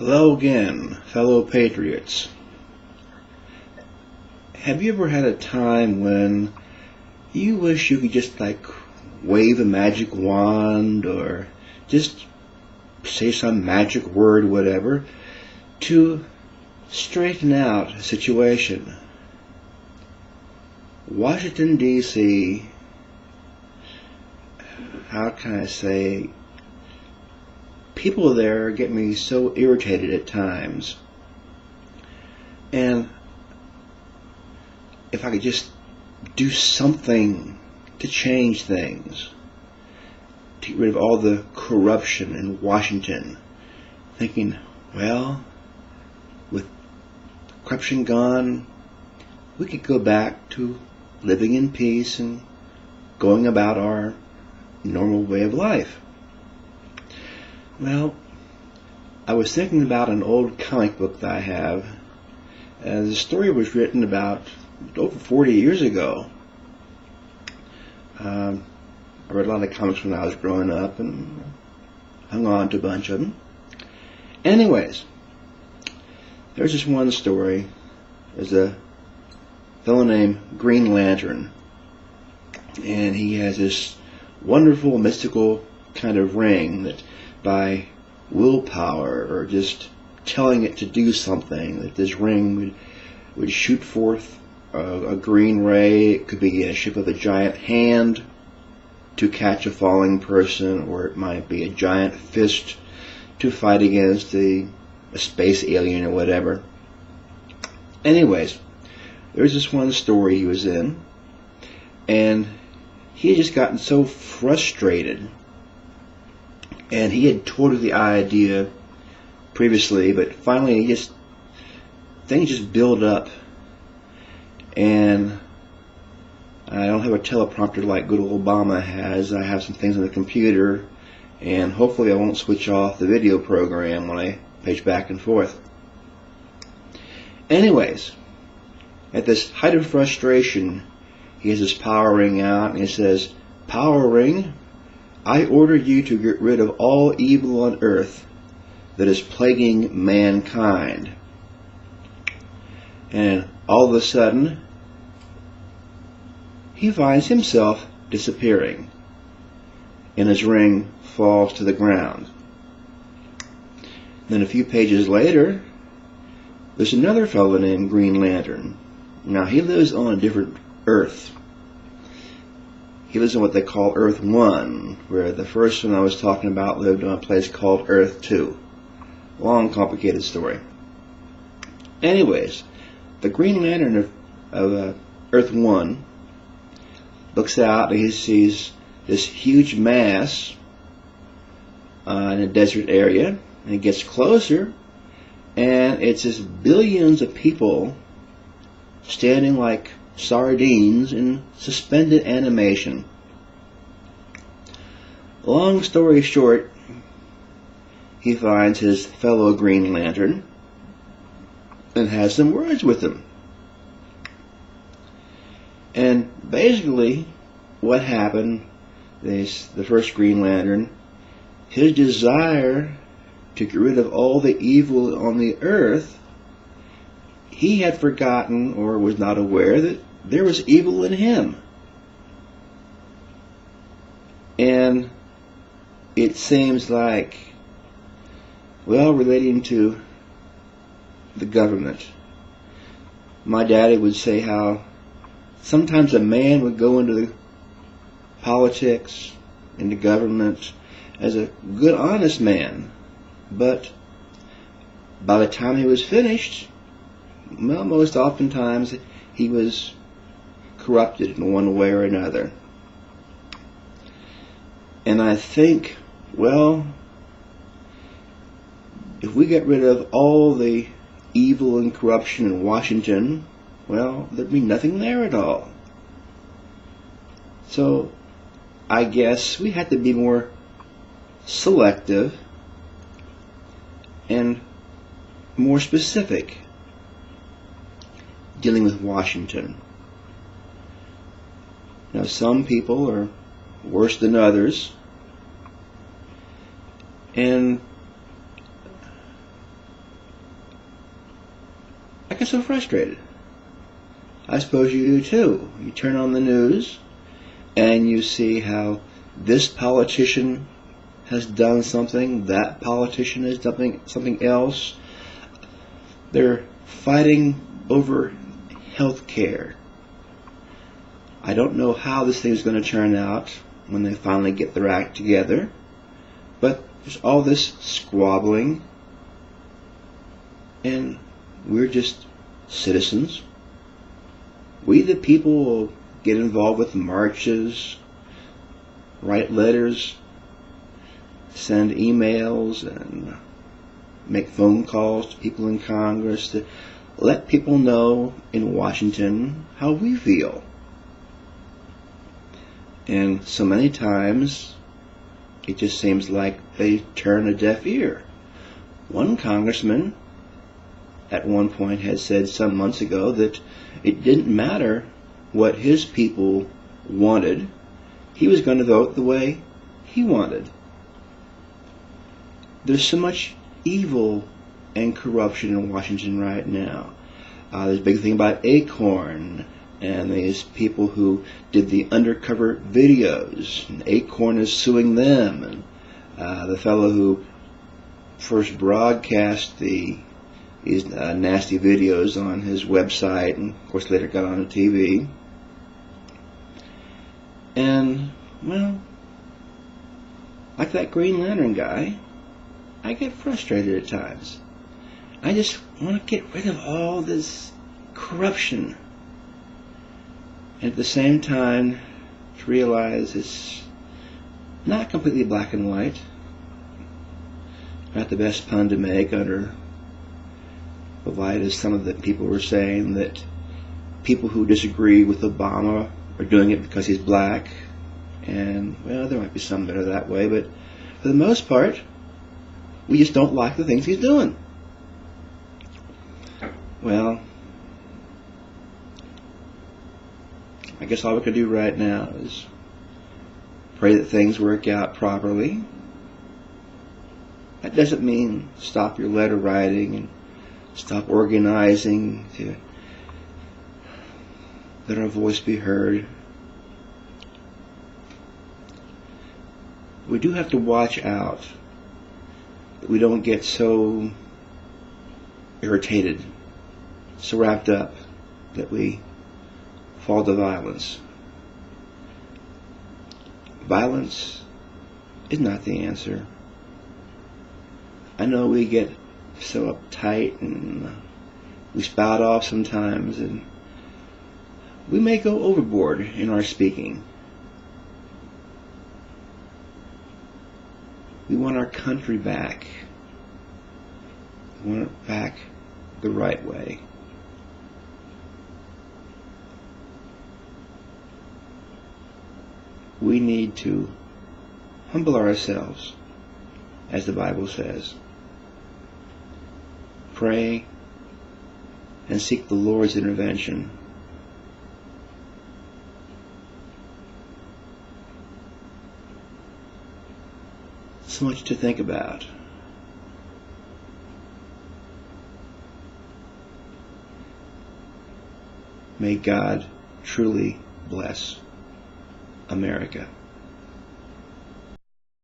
Hello again, fellow patriots. Have you ever had a time when you wish you could just wave a magic wand or just say some magic word, whatever, to straighten out a situation? Washington, D.C., how can I say, people there get me so irritated at times. And if I could just do something to change things, to get rid of all the corruption in Washington, thinking, well, with corruption gone, we could go back to living in peace and going about our normal way of life. Well, I was thinking about an old comic book that I have. The story was written about over 40 years ago. I read a lot of comics when I was growing up and hung on to a bunch of them. Anyways, there's this one story. There's a fellow named Green Lantern, and he has this wonderful mystical kind of ring that by willpower or just telling it to do something, that this ring would shoot forth a green ray. It could be a shape of a giant hand to catch a falling person, or it might be a giant fist to fight against a space alien or whatever. Anyways, there's this one story he was in, and he had just gotten so frustrated, and he had told her the idea previously, but finally things just build up, and I don't have a teleprompter like good old Obama has. I have some things on the computer, and hopefully I won't switch off the video program when I page back and forth. Anyways, at this height of frustration, he has his power ring out, and he says, "Power ring, I order you to get rid of all evil on earth that is plaguing mankind." And all of a sudden, he finds himself disappearing, and his ring falls to the ground. Then a few pages later, there's another fellow named Green Lantern. Now he lives on a different Earth. He lives in what they call Earth 1, where the first one I was talking about lived on a place called Earth 2. Long, complicated story. Anyways, the Green Lantern of Earth 1 looks out and he sees this huge mass in a desert area, and he gets closer, and it's just billions of people standing like sardines in suspended animation. Long story short, he finds his fellow Green Lantern and has some words with him. And basically what happened is the first Green Lantern, his desire to get rid of all the evil on the earth, he had forgotten or was not aware that there was evil in him. And it seems like, well, relating to the government, my daddy would say how sometimes a man would go into the politics, into government, as a good, honest man, but by the time he was finished, well, most oftentimes he was corrupted in one way or another. And I think, well, if we get rid of all the evil and corruption in Washington, well, there'd be nothing there at all. So I guess we have to be more selective and more specific dealing with Washington. Now, some people are worse than others, and get so frustrated. I suppose you do too. You turn on the news and you see how this politician has done something, that politician has done something else. They're fighting over health care. I don't know how this thing is going to turn out when they finally get their act together, but there's all this squabbling, and we're just citizens. We the people will get involved with marches, write letters, send emails, and make phone calls to people in Congress to let people know in Washington how we feel. And so many times it just seems like they turn a deaf ear. One congressman at one point had said some months ago that it didn't matter what his people wanted. He was going to vote the way he wanted. There's so much evil and corruption in Washington right now. There's a big thing about Acorn and these people who did the undercover videos. And Acorn is suing them. And the fellow who first broadcast these nasty videos on his website and of course later got on the TV. And, well, like that Green Lantern guy, I get frustrated at times. I just want to get rid of all this corruption. And at the same time, to realize it's not completely black and white. Not the best pun to make under the light as some of the people were saying that people who disagree with Obama are doing it because he's black. And, well, there might be some that are that way, but for the most part, we just don't like the things he's doing. Well, I guess all we can do right now is pray that things work out properly. That doesn't mean stop your letter writing and stop organizing to let our voice be heard. We do have to watch out that we don't get so irritated, so wrapped up that we fall to violence. Violence is not the answer. I know we get so uptight and we spout off sometimes, and we may go overboard in our speaking. We want our country back. We want it back the right way. We need to humble ourselves, as the Bible says. Pray and seek the Lord's intervention. So much to think about. May God truly bless America.